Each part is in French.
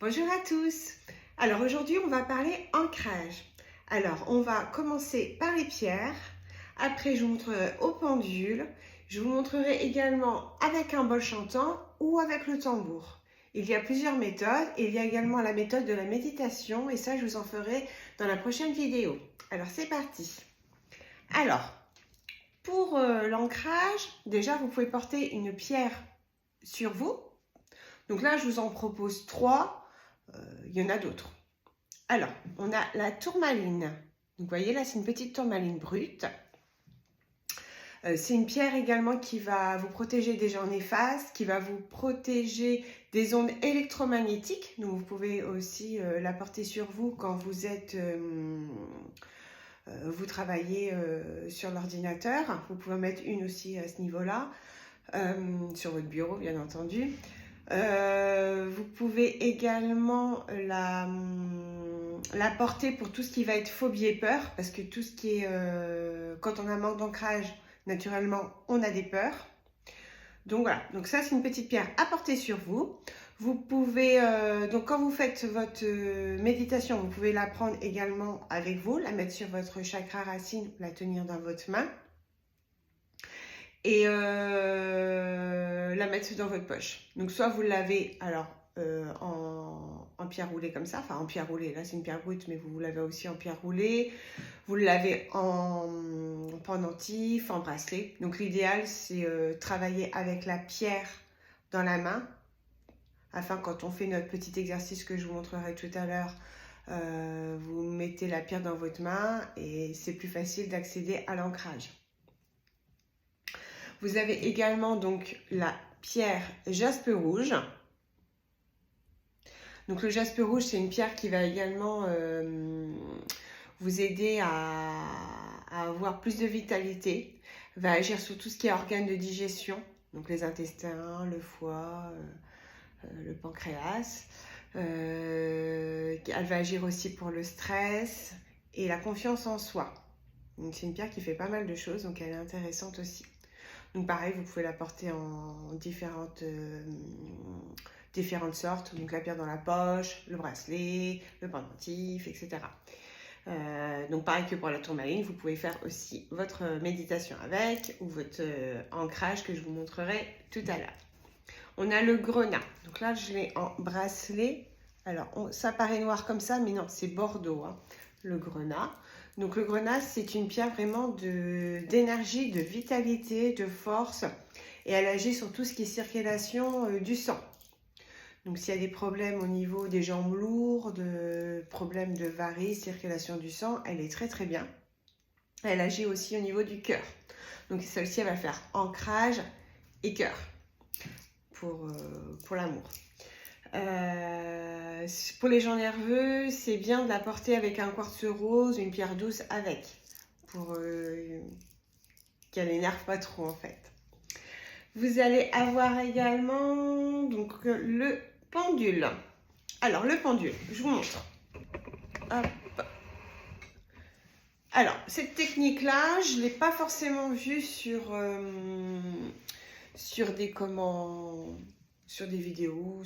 Bonjour à tous. Alors aujourd'hui, on va parler ancrage. Alors, on va commencer par les pierres. Après, je vous montrerai au pendule. Je vous montrerai également avec un bol chantant ou avec le tambour. Il y a plusieurs méthodes. Il y a également la méthode de la méditation et ça, je vous en ferai dans la prochaine vidéo. Alors, c'est parti. Alors, pour l'ancrage, déjà, vous pouvez porter une pierre sur vous. Donc là, je vous en propose 3. Il y en a d'autres. Alors, on a la tourmaline. Donc, vous voyez, là, c'est une petite tourmaline brute. C'est une pierre également qui va vous protéger des gens néfastes, qui va vous protéger des ondes électromagnétiques. Donc, vous pouvez aussi la porter sur vous quand vous êtes... vous travaillez sur l'ordinateur. Vous pouvez en mettre une aussi à ce niveau-là, sur votre bureau, bien entendu. Vous pouvez également la porter pour tout ce qui va être phobie et peur, parce que tout ce qui est quand on a un manque d'ancrage, naturellement on a des peurs. Donc voilà, donc ça c'est une petite pierre à porter sur vous. Vous pouvez, donc quand vous faites votre méditation, vous pouvez la prendre également avec vous, la mettre sur votre chakra racine, la tenir dans votre main et la mettre dans votre poche. Donc soit vous l'avez alors en pierre roulée comme ça, enfin en pierre roulée, là c'est une pierre brute, mais vous l'avez aussi en pierre roulée, vous l'avez en pendentif, en bracelet. Donc l'idéal c'est travailler avec la pierre dans la main, afin quand on fait notre petit exercice que je vous montrerai tout à l'heure, vous mettez la pierre dans votre main et c'est plus facile d'accéder à l'ancrage. Vous avez également donc la pierre jaspe rouge. Donc le jaspe rouge, c'est une pierre qui va également vous aider à avoir plus de vitalité, va agir sur tout ce qui est organes de digestion, donc les intestins, le foie, le pancréas. Elle va agir aussi pour le stress et la confiance en soi. Donc c'est une pierre qui fait pas mal de choses, donc elle est intéressante aussi. Donc pareil, vous pouvez la porter en différentes sortes. Donc la pierre dans la poche, le bracelet, le pendentif, etc. Donc pareil que pour la tourmaline, vous pouvez faire aussi votre méditation avec ou votre ancrage que je vous montrerai tout à l'heure. On a le grenat. Donc là, je l'ai en bracelet. Alors, ça paraît noir comme ça, mais non, c'est bordeaux, hein, le grenat. Donc le grenat, c'est une pierre vraiment d'énergie, de vitalité, de force. Et elle agit sur tout ce qui est circulation du sang. Donc s'il y a des problèmes au niveau des jambes lourdes, problèmes de varices, circulation du sang, elle est très très bien. Elle agit aussi au niveau du cœur. Donc celle-ci, elle va faire ancrage et cœur pour l'amour. Pour les gens nerveux, c'est bien de la porter avec un quartz rose, une pierre douce avec, pour qu'elle n'énerve pas trop en fait. Vous allez avoir également donc le pendule. Alors le pendule, je vous montre. Hop. Alors cette technique-là, je ne l'ai pas forcément vue sur des vidéos,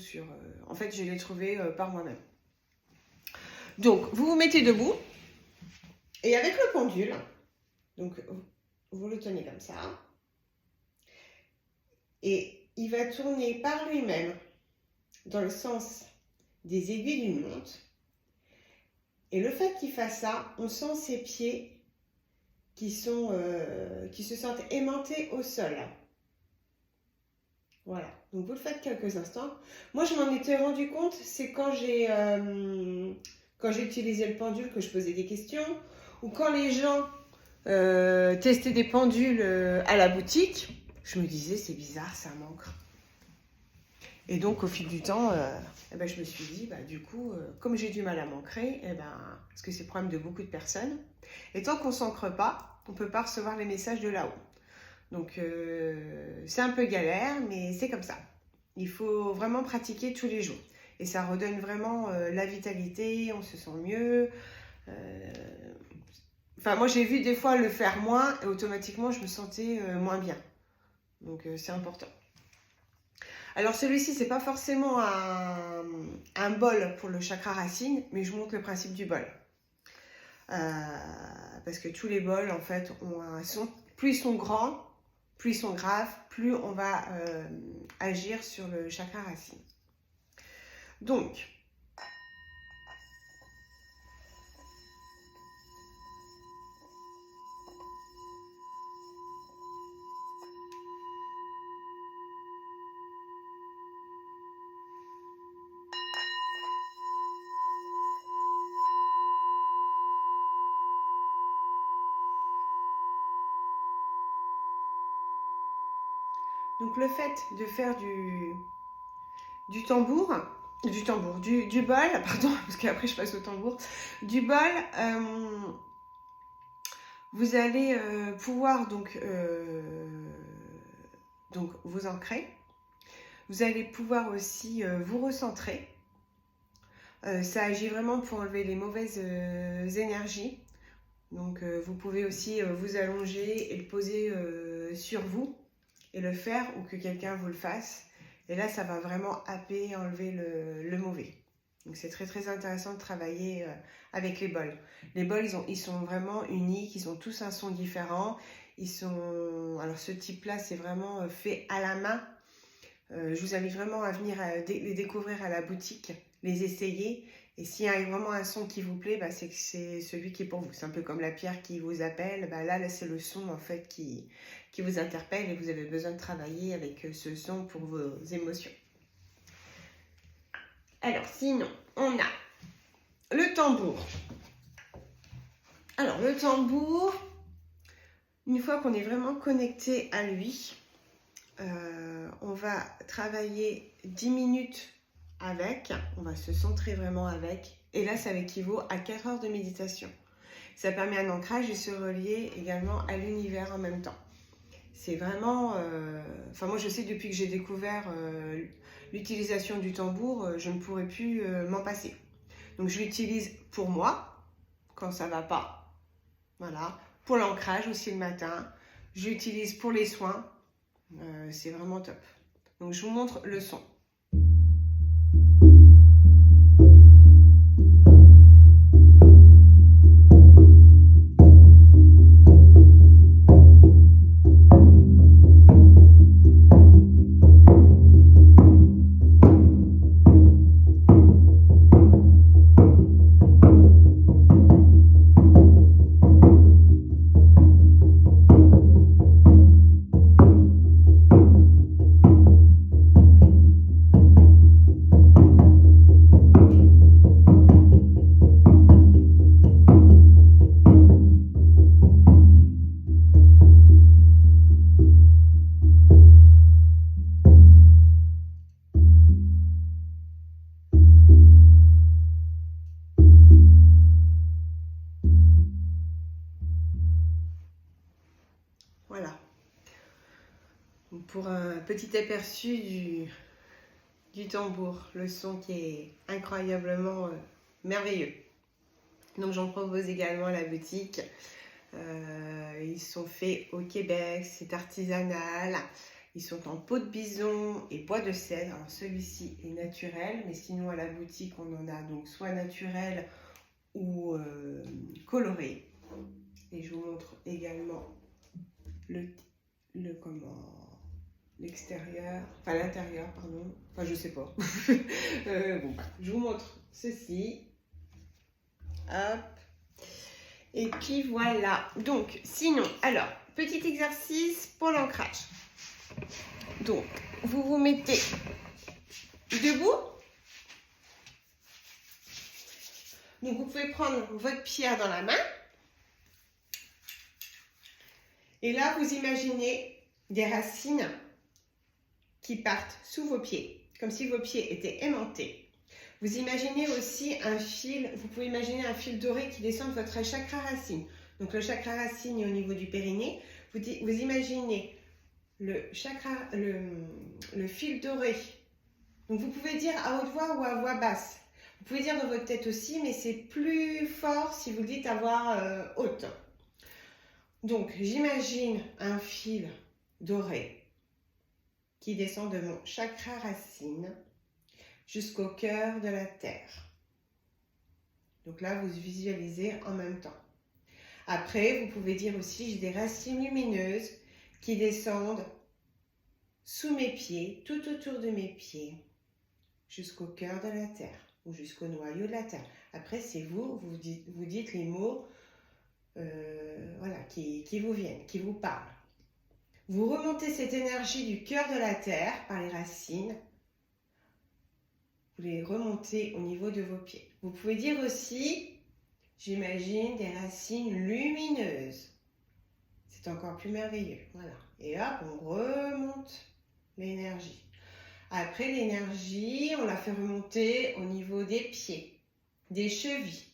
en fait je l'ai trouvé par moi-même. Donc vous vous mettez debout et avec le pendule, donc vous le tenez comme ça et il va tourner par lui-même dans le sens des aiguilles d'une montre. Et le fait qu'il fasse ça, on sent ses pieds qui se sentent aimantés au sol. Voilà, donc vous le faites quelques instants. Moi, je m'en étais rendu compte, c'est quand j'ai utilisé le pendule que je posais des questions, ou quand les gens testaient des pendules à la boutique, je me disais, c'est bizarre, ça manque. Et donc, au fil du temps, je me suis dit, du coup, comme j'ai du mal à m'ancrer, parce que c'est le problème de beaucoup de personnes, et tant qu'on ne s'ancre pas, on ne peut pas recevoir les messages de là-haut. Donc, c'est un peu galère, mais c'est comme ça. Il faut vraiment pratiquer tous les jours. Et ça redonne vraiment la vitalité, on se sent mieux. Moi, j'ai vu des fois le faire moins, et automatiquement, je me sentais moins bien. Donc, c'est important. Alors celui-ci, c'est pas forcément un bol pour le chakra racine, mais je vous montre le principe du bol. Parce que tous les bols, en fait, ont un son. Plus ils sont grands, plus ils sont graves, plus on va agir sur le chakra racine. Donc, le fait de faire du tambour, du bol, pardon, parce qu'après je passe au tambour, du bol, vous allez pouvoir donc vous ancrer. Vous allez pouvoir aussi vous recentrer. Ça agit vraiment pour enlever les mauvaises énergies. Donc vous pouvez aussi vous allonger et le poser sur vous et le faire, ou que quelqu'un vous le fasse. Et là, ça va vraiment happer, enlever le mauvais. Donc c'est très très intéressant de travailler avec les bols. Les bols, ils sont vraiment uniques, ils ont tous un son différent. Alors ce type-là, c'est vraiment fait à la main. Je vous invite vraiment à venir les découvrir à la boutique, les essayer. Et s'il y a vraiment un son qui vous plaît, c'est que c'est celui qui est pour vous. C'est un peu comme la pierre qui vous appelle. Là c'est le son en fait qui vous interpelle, et vous avez besoin de travailler avec ce son pour vos émotions. Alors sinon, on a le tambour. Alors le tambour, une fois qu'on est vraiment connecté à lui, on va travailler 10 minutes avec, on va se centrer vraiment avec, et là ça équivaut à 4 heures de méditation. Ça permet un ancrage et se relier également à l'univers en même temps. C'est vraiment, moi je sais, depuis que j'ai découvert l'utilisation du tambour, je ne pourrais plus m'en passer. Donc je l'utilise pour moi, quand ça va pas, voilà, pour l'ancrage aussi le matin, je l'utilise pour les soins. C'est vraiment top. Donc je vous montre le son. Voilà. Donc pour un petit aperçu du tambour, le son qui est incroyablement merveilleux. Donc j'en propose également à la boutique. Ils sont faits au Québec, c'est artisanal. Ils sont en peau de bison et bois de cèdre. Alors celui-ci est naturel, mais sinon à la boutique on en a donc soit naturel ou coloré. Et je vous montre également l'extérieur, enfin l'intérieur, pardon. Enfin je sais pas. Je vous montre ceci. Hop. Et puis voilà. Donc sinon, alors petit exercice pour l'ancrage. Donc vous vous mettez debout. Donc vous pouvez prendre votre pierre dans la main. Et là, vous imaginez des racines qui partent sous vos pieds, comme si vos pieds étaient aimantés. Vous imaginez aussi un fil, vous pouvez imaginer un fil doré qui descend de votre chakra racine. Donc le chakra racine est au niveau du périnée. Vous imaginez le fil doré. Donc vous pouvez dire à haute voix ou à voix basse. Vous pouvez dire dans votre tête aussi, mais c'est plus fort si vous le dites à voix haute. Donc j'imagine un fil doré qui descend de mon chakra racine jusqu'au cœur de la terre. Donc là, vous visualisez en même temps. Après, vous pouvez dire aussi, j'ai des racines lumineuses qui descendent sous mes pieds, tout autour de mes pieds, jusqu'au cœur de la terre ou jusqu'au noyau de la terre. Après, c'est vous dites les mots voilà, qui vous viennent, qui vous parlent. Vous remontez cette énergie du cœur de la terre par les racines. Vous les remontez au niveau de vos pieds. Vous pouvez dire aussi, j'imagine, des racines lumineuses. C'est encore plus merveilleux. Voilà. Et hop, on remonte l'énergie. Après, l'énergie, on la fait remonter au niveau des pieds, des chevilles,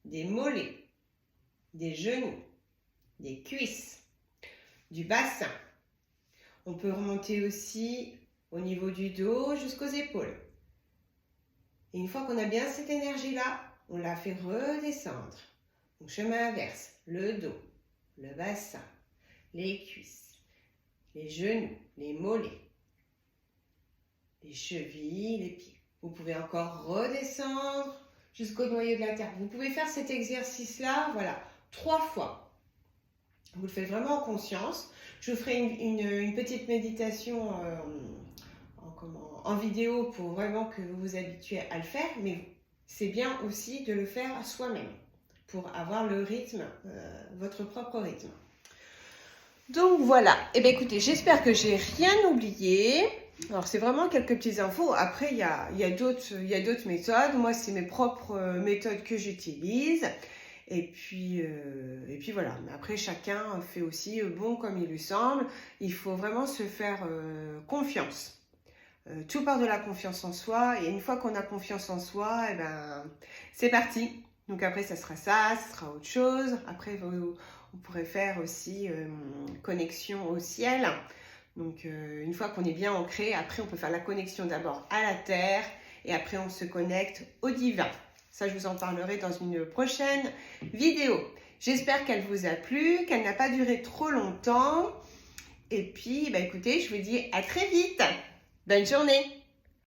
des mollets, des genoux, des cuisses, du bassin. On peut remonter aussi au niveau du dos jusqu'aux épaules. Et une fois qu'on a bien cette énergie-là, on la fait redescendre. Donc, chemin inverse, le dos, le bassin, les cuisses, les genoux, les mollets, les chevilles, les pieds. Vous pouvez encore redescendre jusqu'au noyau de la terre. Vous pouvez faire cet exercice-là, voilà, 3 fois. Vous le faites vraiment en conscience. Je vous ferai une petite méditation en vidéo pour vraiment que vous vous habituez à le faire, mais c'est bien aussi de le faire soi-même pour avoir le rythme, votre propre rythme. Donc voilà, et bien écoutez, j'espère que j'ai rien oublié. Alors c'est vraiment quelques petites infos. Après il y a d'autres méthodes. Moi c'est mes propres méthodes que j'utilise. Et puis voilà. Mais après chacun fait aussi bon comme il lui semble. Il faut vraiment se faire confiance. Tout part de la confiance en soi. Et une fois qu'on a confiance en soi, et ben c'est parti. Donc après ça sera autre chose. Après on pourrait faire aussi connexion au ciel. Donc une fois qu'on est bien ancré, après on peut faire la connexion d'abord à la terre et après on se connecte au divin. Ça je vous en parlerai dans une prochaine vidéo. J'espère qu'elle vous a plu, qu'elle n'a pas duré trop longtemps. Et puis bah, écoutez, je vous dis à très vite. Bonne journée!